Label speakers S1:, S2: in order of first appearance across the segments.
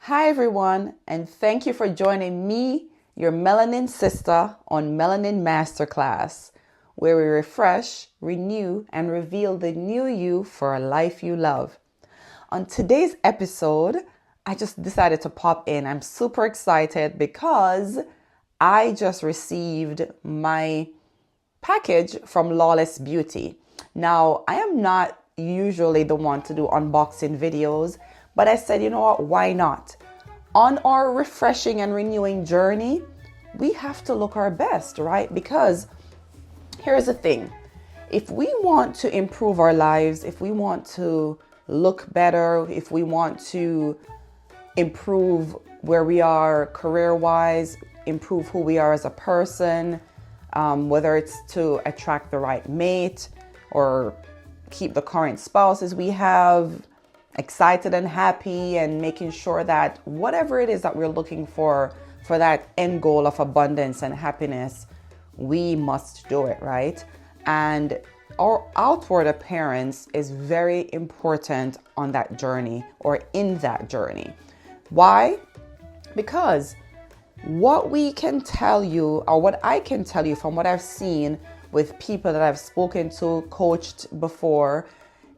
S1: Hi everyone, and thank you for joining me, your melanin sister, on Melanin Masterclass, where we refresh, renew, and reveal the new you for a life you love. On today's episode, I just decided to pop in. I'm super excited because I just received my package from Lawless Beauty. Now, I am not usually the one to do unboxing videos, but I said, you know what, why not? On our refreshing and renewing journey, we have to look our best, right? Because here's the thing. If we want to improve our lives, if we want to look better, if we want to improve where we are career-wise, improve who we are as a person, whether it's to attract the right mate or keep the current spouses we have excited and happy, and making sure that whatever it is that we're looking for that end goal of abundance and happiness, we must do it, right? And our outward appearance is very important on that journey or in that journey. Why? Because what we can tell you, or what I can tell you from what I've seen with people that I've spoken to, coached before,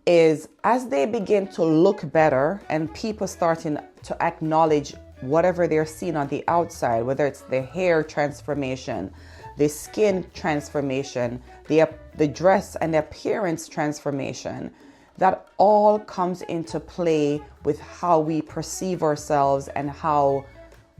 S1: is as they begin to look better and people starting to acknowledge whatever they're seeing on the outside, whether it's the hair transformation, the skin transformation, the dress and the appearance transformation, that all comes into play with how we perceive ourselves and how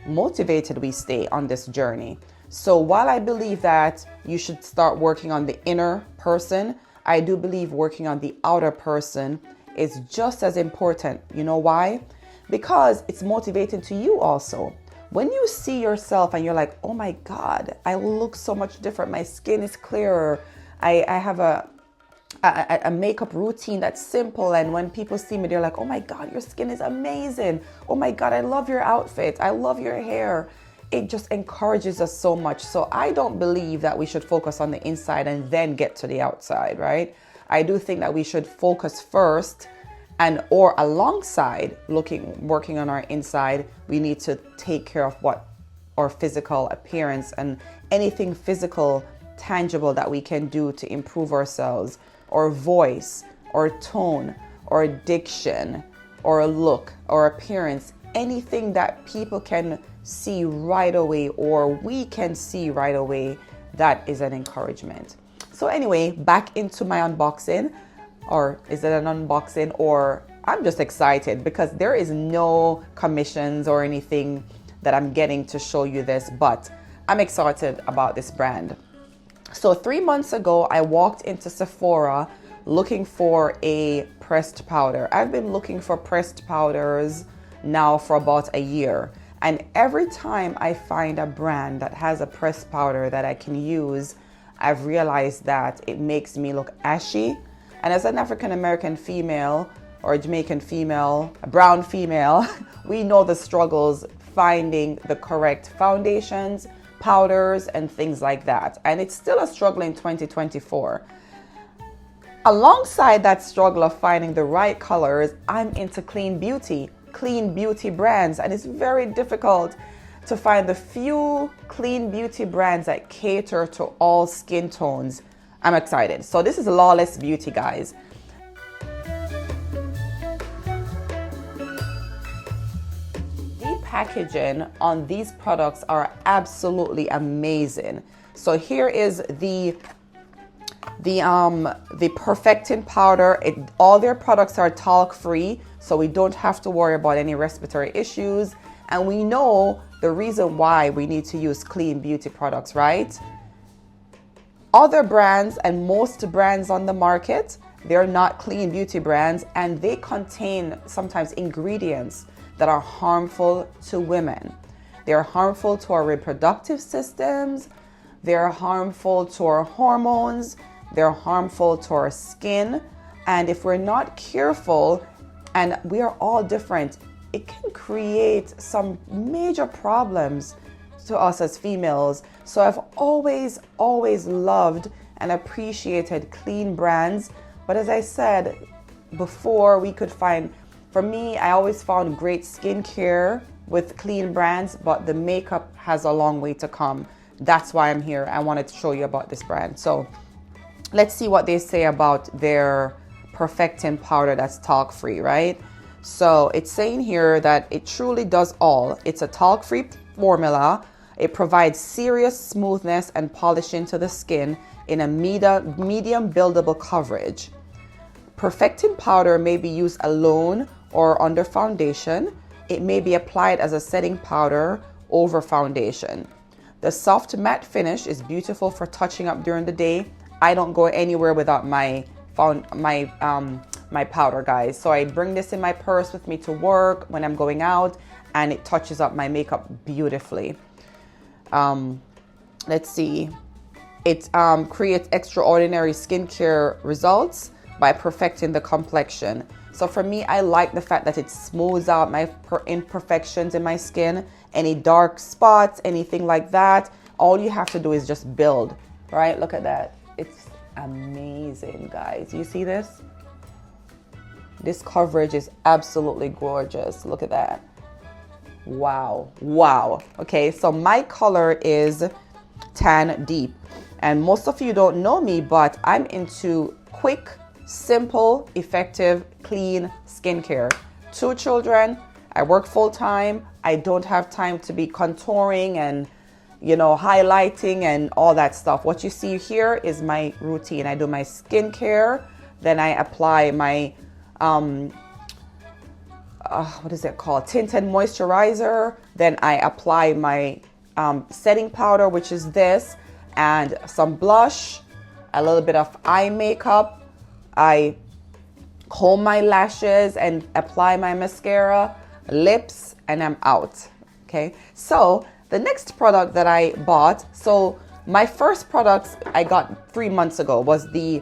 S1: motivated we stay on this journey. So while I believe that you should start working on the inner person, I do believe working on the outer person is just as important. You know why? Because it's motivating to you also. When you see yourself and you're like, oh my God, I look so much different. My skin is clearer. I have a makeup routine that's simple. And when people see me, they're like, oh my God, your skin is amazing. Oh my God, I love your outfit. I love your hair. It just encourages us so much. So I don't believe that we should focus on the inside and then get to the outside, right? I do think that we should focus first, and or alongside working on our inside, we need to take care of what our physical appearance and anything physical, tangible that we can do to improve ourselves, or voice, or tone, or diction, or look, or appearance, anything that people can see right away or we can see right away, that is an encouragement. So anyway, back into my unboxing, or is it an unboxing, or I'm just excited because there is no commissions or anything that I'm getting to show you this, but I'm excited about this brand. So 3 months ago, I walked into Sephora looking for a pressed powder. I've been looking for pressed powders now for about a year. And every time I find a brand that has a pressed powder that I can use, I've realized that it makes me look ashy. And as an African American female, or a Jamaican female, a brown female, we know the struggles finding the correct foundations, powders, and things like that. And it's still a struggle in 2024. Alongside that struggle of finding the right colors, I'm into clean beauty brands, and it's very difficult to find the few clean beauty brands that cater to all skin tones. I'm excited. So this is Lawless Beauty, guys. The packaging on these products are absolutely amazing. So here is the perfecting powder. All their products are talc-free, so we don't have to worry about any respiratory issues. And we know the reason why we need to use clean beauty products, right? Other brands, and most brands on the market, they're not clean beauty brands, and they contain sometimes ingredients that are harmful to women. They're harmful to our reproductive systems. They're harmful to our hormones. They're harmful to our skin. And if we're not careful, and we are all different, it can create some major problems to us as females. So I've always loved and appreciated clean brands. But as I said before, we could find, for me, I always found great skincare with clean brands, but the makeup has a long way to come. That's why I'm here. I wanted to show you about this brand. So let's see what they say about their perfecting powder that's talc-free, right? So it's saying here that it truly does all. It's a talc-free formula. It provides serious smoothness and polishing to the skin in a medium buildable coverage. Perfecting powder may be used alone or under foundation. It may be applied as a setting powder over foundation. The soft matte finish is beautiful for touching up during the day. I don't go anywhere without my powder, guys. So I bring this in my purse with me to work when I'm going out, and it touches up my makeup beautifully. Let's see. It creates extraordinary skincare results by perfecting the complexion. So for me, I like the fact that it smooths out my imperfections in my skin, any dark spots, anything like that. All you have to do is just build, right? Look at that. It's amazing, guys. You see this? This coverage is absolutely gorgeous. Look at that. Wow. Wow. Okay, so my color is Tan Deep. And most of you don't know me, but I'm into quick, simple, effective, clean skincare. 2 children. I work full time. I don't have time to be contouring and, you know, highlighting and all that stuff. What you see here is my routine. I do my skincare, then I apply my what is it called? Tinted moisturizer. Then I apply my setting powder, which is this, and some blush, a little bit of eye makeup. I comb my lashes and apply my mascara, lips, and I'm out. Okay, so the next product that I bought, so my first products I got 3 months ago was a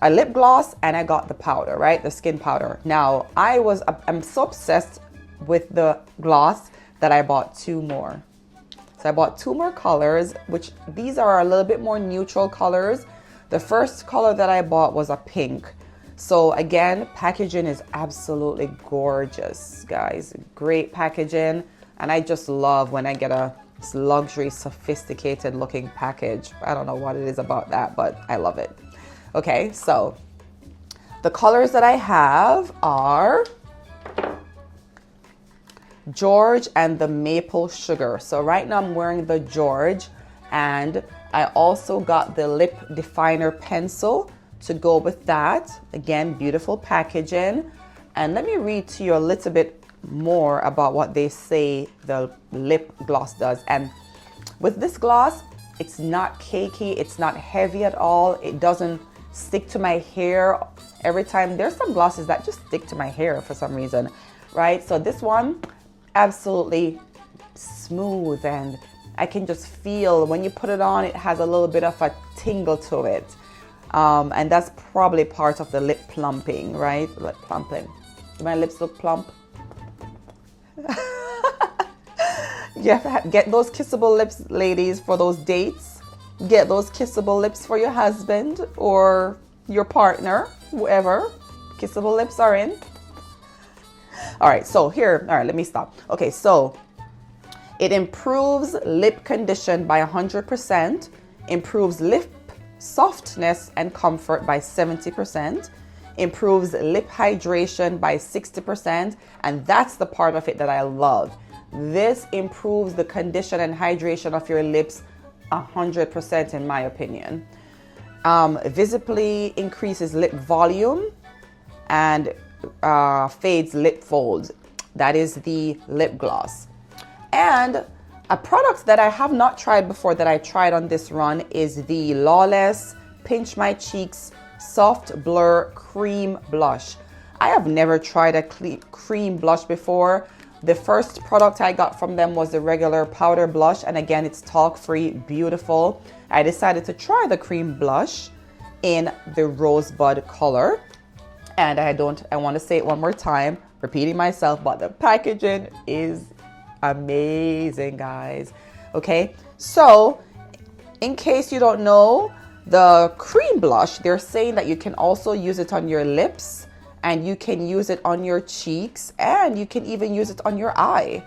S1: lip gloss, and I got the powder, right? The skin powder. Now I'm so obsessed with the gloss that I bought 2 more. So I bought 2 more colors, which these are a little bit more neutral colors. The first color that I bought was a pink. So again, packaging is absolutely gorgeous, guys. Great packaging. And I just love when I get a luxury, sophisticated looking package. I don't know what it is about that, but I love it. Okay, so the colors that I have are George and the Maple Sugar. So right now I'm wearing the George, and I also got the lip definer pencil to go with that. Again, beautiful packaging. And let me read to you a little bit more about what they say the lip gloss does. And with this gloss, it's not cakey, it's not heavy at all. It doesn't stick to my hair every time. There's some glosses that just stick to my hair for some reason, right? So this one, absolutely smooth, and I can just feel when you put it on, it has a little bit of a tingle to it. And that's probably part of the lip plumping, right? Lip plumping. Do my lips look plump? You have to get those kissable lips, ladies, for those dates. Get those kissable lips for your husband or your partner, whoever. Kissable lips are in. All right, so here, all right, let me stop. Okay, so it improves lip condition by 100%, improves lip softness and comfort by 70%, improves lip hydration by 60%, and that's the part of it that I love. This improves the condition and hydration of your lips 100% in my opinion. Visibly increases lip volume and fades lip folds. That is the lip gloss. And a product that I have not tried before that I tried on this run is the Lawless Pinch My Cheeks Soft Blur Cream Blush. I have never tried a cream blush before. The first product I got from them was the regular powder blush, and again, it's talc-free, beautiful. I decided to try the cream blush in the Rosebud color. And I want to say it one more time, repeating myself, but the packaging is amazing, guys. Okay, so in case you don't know, the cream blush, they're saying that you can also use it on your lips, and you can use it on your cheeks, and you can even use it on your eye.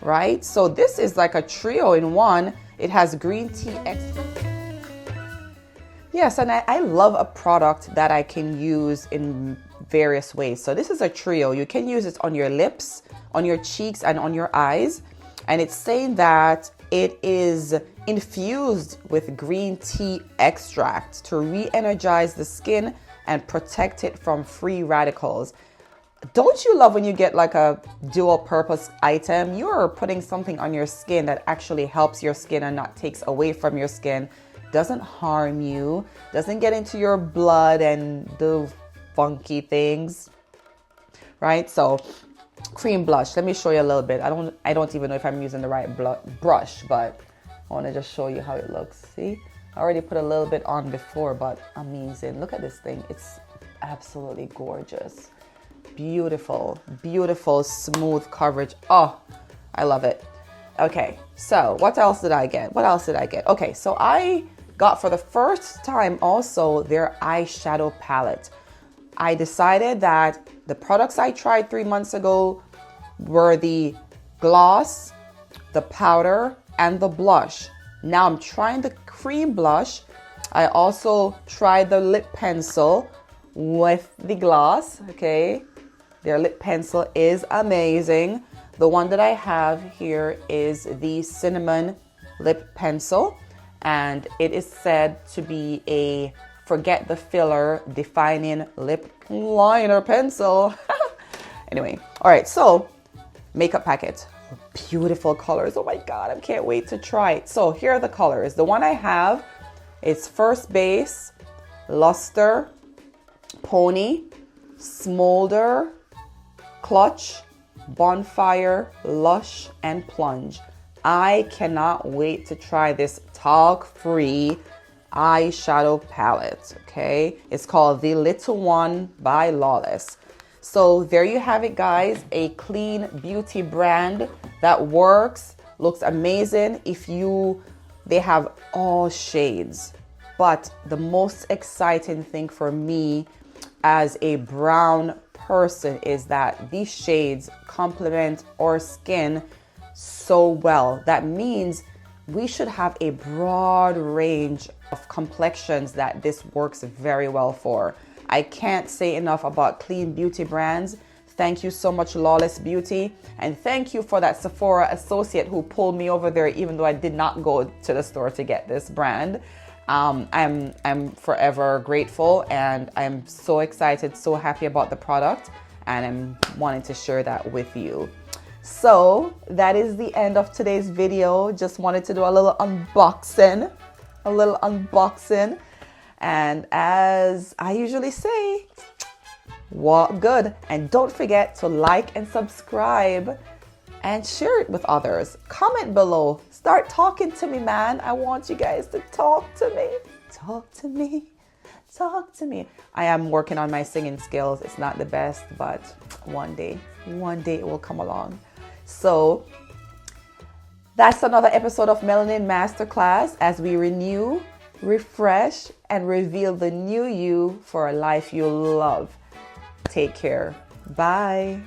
S1: right? So this is like a trio in one. It has green tea extract. Yes, and I love a product that I can use in various ways. So this is a trio. You can use it on your lips, on your cheeks, and on your eyes. And it's saying that it is infused with green tea extract to re-energize the skin and protect it from free radicals. Don't you love when you get like a dual purpose item? You're putting something on your skin that actually helps your skin and not takes away from your skin, doesn't harm you, doesn't get into your blood and do funky things, right? So cream blush, let me show you a little bit. I don't even know if I'm using the right brush, but I want to just show you how it looks. See, I already put a little bit on before, but amazing. Look at this thing. It's absolutely gorgeous. Beautiful, beautiful, smooth coverage. Oh, I love it. Okay, so what else did I get? What else did I get? Okay, so I got for the first time also their eyeshadow palette. I decided that the products I tried 3 months ago were the gloss, the powder, and the blush. Now I'm trying the cream blush. I also tried the lip pencil with the gloss, okay? Their lip pencil is amazing. The one that I have here is the cinnamon lip pencil, and it is said to be a forget the filler defining lip liner pencil. Anyway, all right, so makeup packet. Beautiful colors. Oh my God, I can't wait to try it. So here are the colors. The one I have is First Base, Luster, Pony, Smolder, Clutch, Bonfire, Lush, and Plunge. I cannot wait to try this Talc-Free eyeshadow palette, okay? It's called The Little One by Lawless. So there you have it, guys. A clean beauty brand that works, looks amazing. They have all shades. But the most exciting thing for me as a brown person is that these shades complement our skin so well. That means we should have a broad range of complexions that this works very well for. I can't say enough about clean beauty brands. Thank you so much, Lawless Beauty. And thank you for that Sephora associate who pulled me over there, even though I did not go to the store to get this brand. I'm forever grateful, and I'm so excited, so happy about the product, and I'm wanting to share that with you. So that is the end of today's video. Just wanted to do a little unboxing. And as I usually say, walk good. And don't forget to like and subscribe and share it with others. Comment below. Start talking to me, man. I want you guys to talk to me. Talk to me. Talk to me. I am working on my singing skills. It's not the best, but one day it will come along. So that's another episode of Melanin Masterclass as we renew, refresh, and reveal the new you for a life you'll love. Take care. Bye.